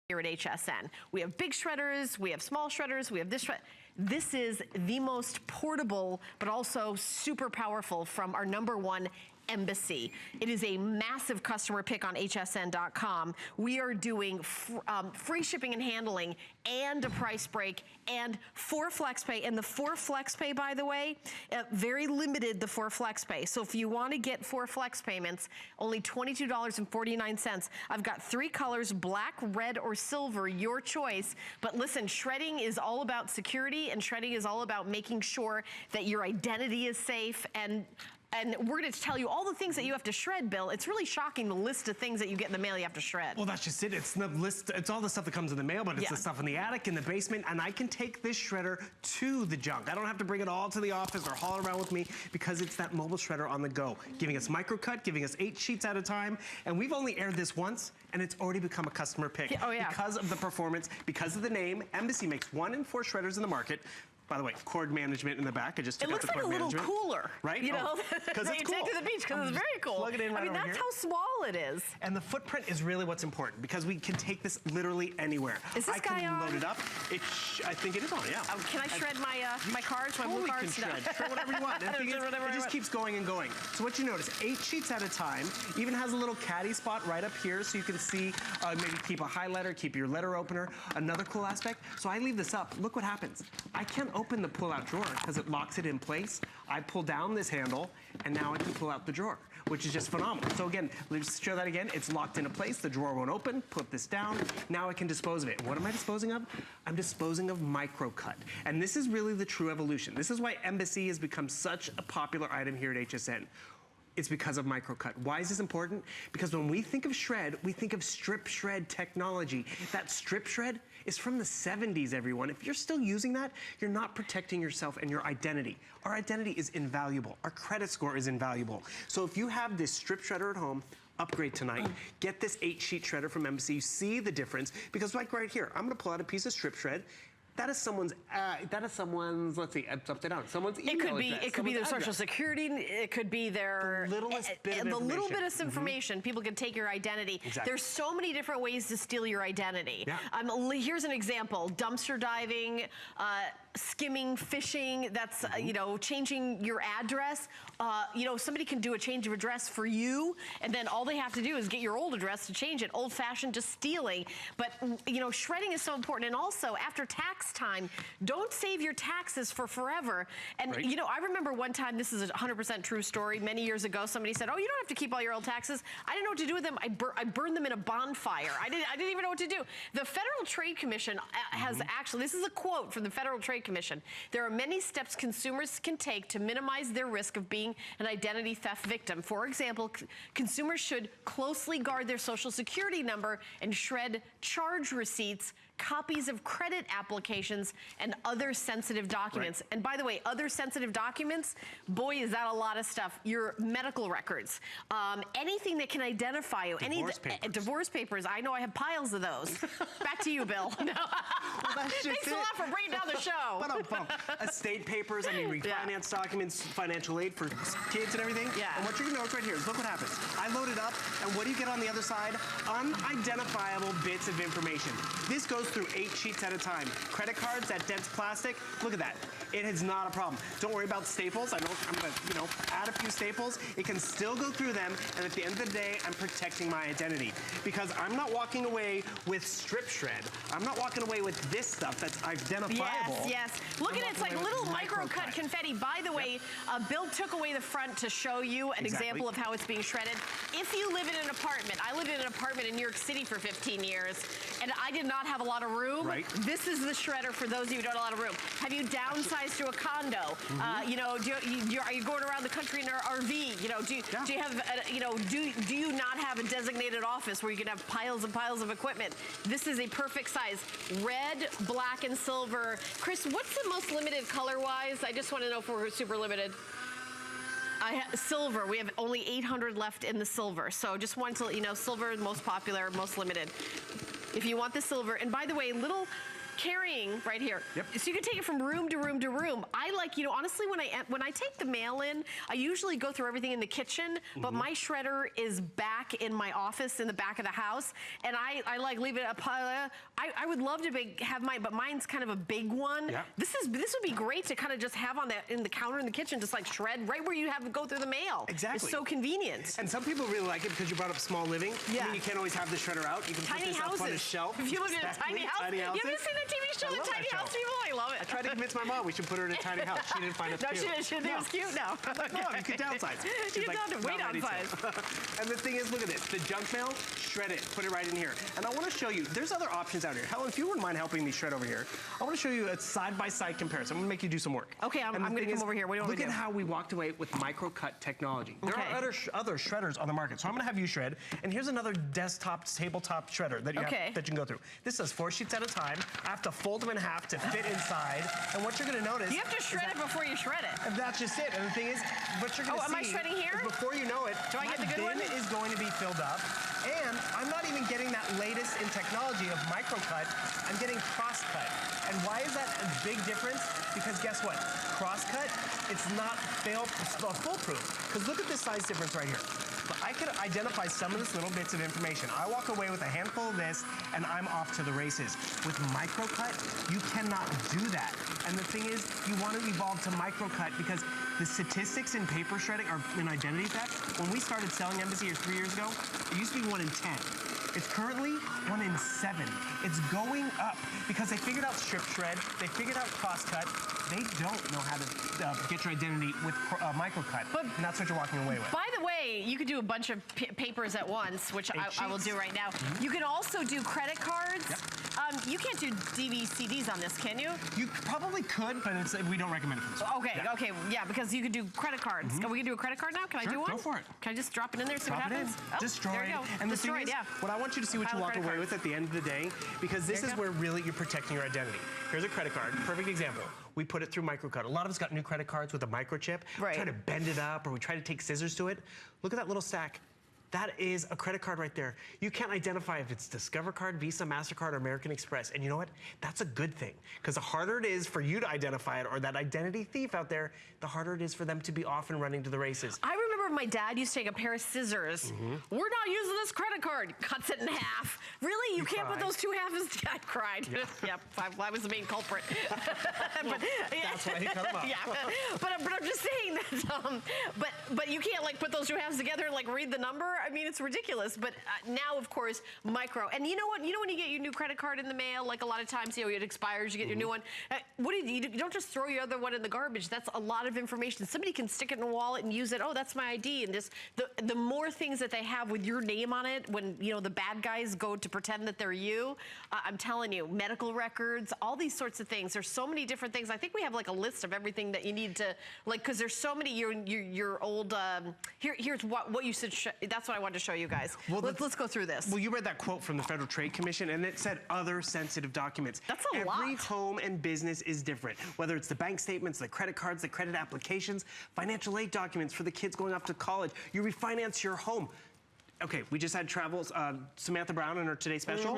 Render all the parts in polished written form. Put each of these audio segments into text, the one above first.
here at HSN. We have big shredders, we have small shredders, we have this shredder. This is the most portable, but also super powerful from our #1 Embassy. It is a massive customer pick on hsn.com. We are doing free shipping and handling and a price break and 4 flex pay. And the 4 flex pay, by the way, very limited, the 4 flex pay. So if you want to get 4 flex payments, only $22.49. I've got 3 colors, black, red, or silver, your choice. But listen, shredding is all about security, and shredding is all about making sure that your identity is safe. And we're going to tell you all the things that you have to shred, Bill. It's really shocking, the list of things that you get in the mail you have to shred. Well, that's just it. It's the list. It's all the stuff that comes in the mail, but it's the stuff in the attic, in the basement, and I can take this shredder to the junk. I don't have to bring it all to the office or haul it around with me because it's that mobile shredder on the go, giving us microcut, giving us 8 sheets at a time, and we've only aired this once, and it's already become a customer pick. Because of the performance, because of the name. Embassy makes 1 in 4 shredders in the market. By the way, cord management in the back. I just took out the cord management. It looks like a little cooler, right? You know, because it's cool. You take to the beach because it's very cool. Plug it in right over here. That's how small it is. And the footprint is really what's important because we can take this literally anywhere. Is this guy on? I can load it up. I think it is on, yeah. Can I shred my cards, my blue cards? Can shred whatever you want. It just keeps going and going. So what you notice, 8 sheets at a time. Even has a little caddy spot right up here so you can see, maybe keep a highlighter, keep your letter opener. Another cool aspect. So I leave this up. Look what happens. I can't open the pull-out drawer because it locks it in place. I pull down this handle and now I can pull out the drawer, which is just phenomenal. So again, let's show that again. It's locked into place. The drawer won't open. Put this down. Now I can dispose of it. What am I disposing of? I'm disposing of microcut. And this is really the true evolution. This is why Embassy has become such a popular item here at HSN. It's because of microcut. Why is this important? Because when we think of shred, we think of strip shred technology. That strip shred is from the 70s, everyone. If you're still using that, you're not protecting yourself and your identity. Our identity is invaluable. Our credit score is invaluable. So if you have this strip shredder at home, upgrade tonight. Get this 8-sheet shredder from Embassy. You see the difference. Because like right here, I'm gonna pull out a piece of strip shred. That is someone's, let's see, it's upside down. Someone's email address. It could be their social security. It could be their... The littlest bit of information. The little bit of information. People can take your identity. Exactly. There's so many different ways to steal your identity. Yeah. Here's an example. Dumpster diving, skimming, fishing, that's, you know, changing your address. You know, somebody can do a change of address for you, and then all they have to do is get your old address to change it. Old-fashioned, just stealing. But, you know, shredding is so important. And also, after tax time, don't save your taxes for forever. And, you know, I remember one time, this is a 100% true story, many years ago, somebody said, oh, you don't have to keep all your old taxes. I didn't know what to do with them. I burned them in a bonfire. I didn't even know what to do. The Federal Trade Commission has actually, this is a quote from the Federal Trade Commission. There are many steps consumers can take to minimize their risk of being an identity theft victim. For example, consumers should closely guard their social security number and shred charge receipts, copies of credit applications, and other sensitive documents. And by the way, other sensitive documents, boy, is that a lot of stuff. Your medical records, anything that can identify you. Divorce papers. I know I have piles of those. Back to you, Bill. No. Well, that's just Thanks a lot for bringing down the show. Estate papers, I mean, refinance documents, financial aid for kids and everything. And what you're gonna notice right here is, look what happens. I load it up, and what do you get on the other side? Unidentifiable bits of information. This goes through 8 sheets at a time. Credit cards, that dense plastic, look at that. It is not a problem. Don't worry about staples. I'm gonna, you know, add a few staples. It can still go through them, and at the end of the day, I'm protecting my identity. Because I'm not walking away with strip shred. I'm not walking away with this stuff that's identifiable. Yes. Look at it, it's like little microcut confetti. By the way, Bill took away the front to show you an example of how it's being shredded. If you live in an apartment, I lived in an apartment in New York City for 15 years, and I did not have a lot of room. This is the shredder for those of you who don't have a lot of room. Have you downsized to a condo? You know, are you going around the country in an RV? You know, do you have, you know, do you not have a designated office where you can have piles and piles of equipment? This is a perfect size. Red, black, and silver. Chris, what's the most limited color-wise? I just want to know if we're super limited. Silver, we have only 800 left in the silver. So just wanted to let you know, silver, most popular, most limited. If you want the silver, and by the way, little carrying right here. Yep. So you can take it from room to room to room. I like, you know, honestly, when I take the mail in, I usually go through everything in the kitchen, but my shredder is back in my office in the back of the house, and I like leave it up. I would love to have mine, but mine's kind of a big one. Yeah. This would be great to kind of just have on in the counter in the kitchen, just like shred right where you have to go through the mail. Exactly. It's so convenient. And some people really like it because you brought up small living. Yeah. I mean, you can't always have the shredder out. You can Tiny put this houses. up on a shelf. If you look at a tiny house, you haven't seen the TV show, I The love Tiny that House show. People? I love it. I tried to convince my mom we should put her in a tiny house. She didn't find it No, cute. she didn't. She think it's cute now. No, you could downsize. You She's like, don't have to wait "Not on ready to." size. And the thing is, look at this. The junk mail, shred it. Put it right in here. And I want to show you, there's other options out here. Helen, if you wouldn't mind helping me shred over here, I want to show you a side-by-side comparison. I'm going to make you do some work. Okay, I'm going to come over here. What do you want me to do? Look at how we walked away with Microcut technology. There Okay. are other shredders on the market. So I'm going to have you shred. And here's another desktop, tabletop shredder that you can go through. This does 4 sheets at a time. I have to fold them in half to fit inside. And what you're going to notice, you have to shred it before you shred it. and that's just it. And the thing is, what you're going to see, am I shredding here? is before you know it, Do I get the good bin one? is going to be filled up. And I'm not even getting that latest in technology of Microcut. I'm getting crosscut. And why is that a big difference? Because guess what? Crosscut, it's not foolproof. Because look at this size difference right here. I could identify some of these little bits of information. I walk away with a handful of this, and I'm off to the races. With Microcut, you cannot do that. And the thing is, you want to evolve to Microcut because the statistics in paper shredding or in identity theft, when we started selling Embassy 3 years ago, it used to be 1 in 10. It's currently 1 in 7. It's going up because they figured out strip shred, they figured out crosscut. They don't know how to get your identity with Microcut, and that's what you're walking away with. By the way, you could do a bunch of papers at once, which I will do right now. You can also do credit cards. Yep. You can't do CDs on this, can you? You probably could, but we don't recommend it for this one. Okay, yeah, because you could do credit cards. We can do a credit card now? Can I do one? Go for it. Can I just drop it in there, see what Drop it in. happens? Oh, Destroy there you it. go. And the Destroy thing it, is, yeah. what I want you to see what Pile you of walk credit away cards. with at the end of the day, because this There you is go. where really you're protecting your identity. Here's a credit card, perfect example. We put it through Microcut. A lot of us got new credit cards with a microchip. Right. We try to bend it up or we try to take scissors to it. Look at that little stack. That is a credit card right there. You can't identify if it's Discover Card, Visa, MasterCard, or American Express. And you know what? That's a good thing. Because the harder it is for you to identify it or that identity thief out there, the harder it is for them to be off and running to the races. I remember my dad used to take a pair of scissors. We're not using this credit card. Cuts it in half. Really? You can't put cried. those two halves? I cried. Yep, I was the main culprit. But, That's why he cut them off. Yeah, but I'm just saying that. But you can't like put those two halves together and like read the number. I mean, it's ridiculous. But now, of course, micro. And you know what? You know when you get your new credit card in the mail, like a lot of times, you know, it expires, you get your new one. What do you don't just throw your other one in the garbage. That's a lot of information. Somebody can stick it in a wallet and use it. Oh, that's my ID. And just the more things that they have with your name on it, when you know the bad guys go to pretend that they're you, I'm telling you, medical records, all these sorts of things. There's so many different things. I think we have like a list of everything that you need to like, because there's so many. Your old here's what you should. That's what I wanted to show you guys. Well, let's go through this. Well, you read that quote from the Federal Trade Commission, and it said other sensitive documents. That's a lot. Every home and business is different, whether it's the bank statements, the credit cards, the credit applications, financial aid documents for the kids going off to college. You refinance your home. Okay, we just had travels, Samantha Brown in her Today Special.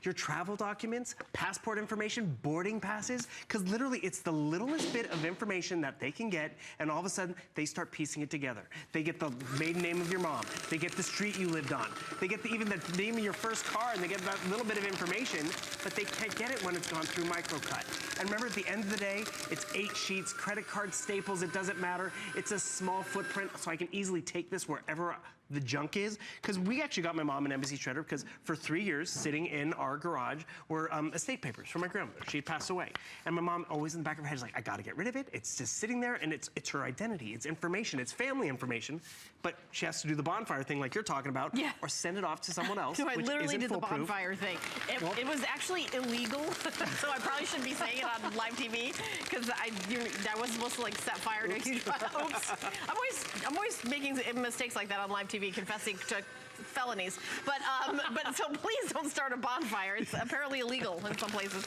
Your travel documents, passport information, boarding passes, because literally it's the littlest bit of information that they can get, and all of a sudden they start piecing it together. They get the maiden name of your mom, they get the street you lived on, they get even the name of your first car, and they get that little bit of information, but they can't get it when it's gone through Microcut. And remember, at the end of the day, it's 8 sheets, credit card staples, it doesn't matter. It's a small footprint, so I can easily take this wherever the junk is, because we actually got my mom an Embassy shredder because for 3 years sitting in our garage were estate papers from my grandmother. She had passed away, and my mom always in the back of her head is like, I got to get rid of it. It's just sitting there, and it's her identity, it's information, it's family information, but she has to do the bonfire thing like you're talking about, or send it off to someone else. So I which literally isn't did the foolproof. bonfire thing. It was actually illegal, so I probably shouldn't be saying it on live TV because I wasn't supposed to like set fire to a huge. Oops. I'm always making mistakes like that on live TV, confessing to felonies. But so please don't start a bonfire. It's apparently illegal in some places.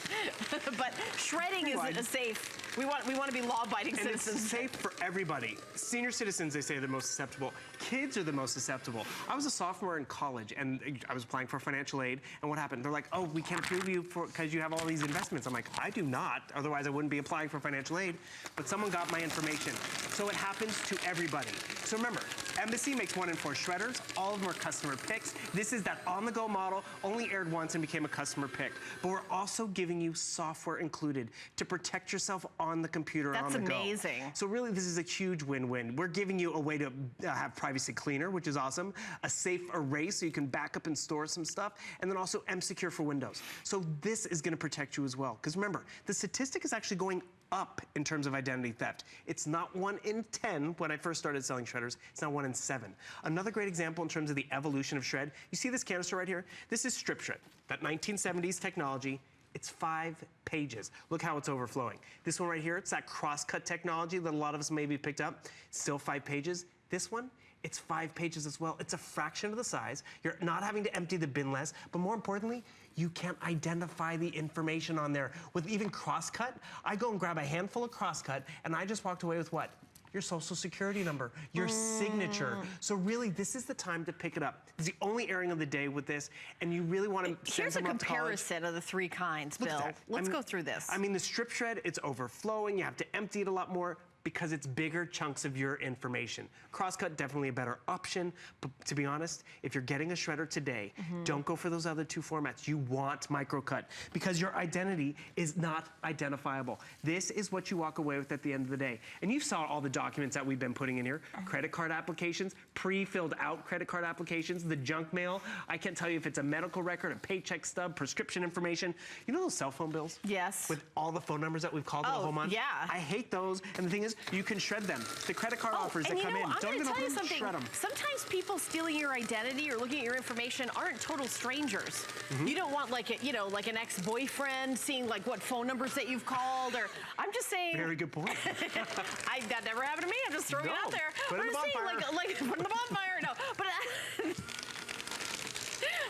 But shredding is safe. We want to be law-abiding citizens. It's safe for everybody. Senior citizens, they say, are the most susceptible. Kids are the most susceptible. I was a sophomore in college, and I was applying for financial aid, and what happened? They're like, oh, we can't approve you because you have all these investments. I'm like, I do not, otherwise I wouldn't be applying for financial aid, but someone got my information. So it happens to everybody. So remember, Embassy makes 1 in 4 shredders. All of them are customer picks. This is that on-the-go model, only aired once and became a customer pick. But we're also giving you software included to protect yourself on the computer on the go. That's amazing. So really, this is a huge win-win. We're giving you a way to have privacy cleaner, which is awesome, a safe erase so you can back up and store some stuff, and then also M-Secure for Windows. So this is going to protect you as well. Because remember, the statistic is actually going up in terms of identity theft. It's not 1 in 10 when I first started selling shredders. It's now 1 in 7. Another great example in terms of the evolution of shred, you see this canister right here? This is strip shred, that 1970s technology. It's 5 pages. Look how it's overflowing. This one right here, it's that cross-cut technology that a lot of us maybe picked up. Still 5 pages. This one, it's 5 pages as well. It's a fraction of the size. You're not having to empty the bin less, but more importantly, you can't identify the information on there. With even cross-cut, I go and grab a handful of cross-cut, and I just walked away with what? Your social security number, your signature. So really, this is the time to pick it up. It's the only airing of the day with this, and you really want to send Here's a them up to college. comparison of the 3 kinds, Bill. Let's go through this. I mean, the strip shred, it's overflowing. You have to empty it a lot more because it's bigger chunks of your information. Crosscut, definitely a better option, but to be honest, if you're getting a shredder today, don't go for those other 2 formats. You want microcut because your identity is not identifiable. This is what you walk away with at the end of the day. And you saw all the documents that we've been putting in here. Credit card applications, pre-filled out credit card applications, the junk mail. I can't tell you if it's a medical record, a paycheck stub, prescription information. You know those cell phone bills? Yes. With all the phone numbers that we've called in a whole month? Yeah. I hate those. And the thing is, you can shred them. The credit card offers that come in, don't even open them, shred them. Sometimes people stealing your identity or looking at your information aren't total strangers. You don't want like like an ex-boyfriend seeing like what phone numbers that you've called, or I'm just saying. Very good point. That never happened to me. I'm just throwing it out there. Put it in the bonfire. Like put in the bonfire. No, but.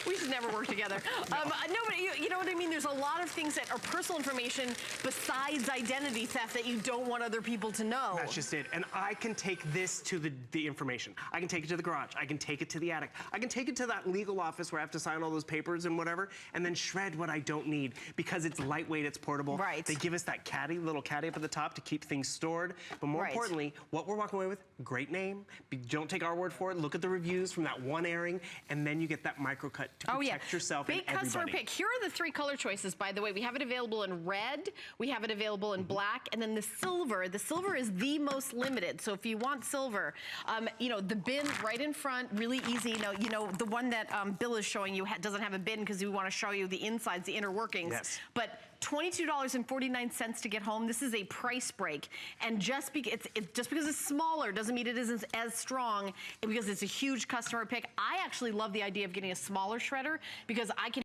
We should never work together. No, but you know what I mean? There's a lot of things that are personal information besides identity theft that you don't want other people to know. That's just it. And I can take this to the information. I can take it to the garage. I can take it to the attic. I can take it to that legal office where I have to sign all those papers and whatever, and then shred what I don't need because it's lightweight, it's portable. Right. They give us that little caddy up at the top to keep things stored. But more importantly, what we're walking away with, great name. Don't take our word for it. Look at the reviews from that one airing, and then you get that microcut to protect yourself and everybody. Big customer pick. Here are the 3 color choices, by the way. We have it available in red, we have it available in black, and then the silver. The silver is the most limited. So if you want silver, the bin right in front, really easy. The one that Bill is showing you doesn't have a bin because we want to show you the insides, the inner workings. Yes. But $22.49 to get home. This is a price break, and just because it's smaller doesn't mean it isn't as strong. Because it's a huge customer pick. I actually love the idea of getting a smaller shredder because I can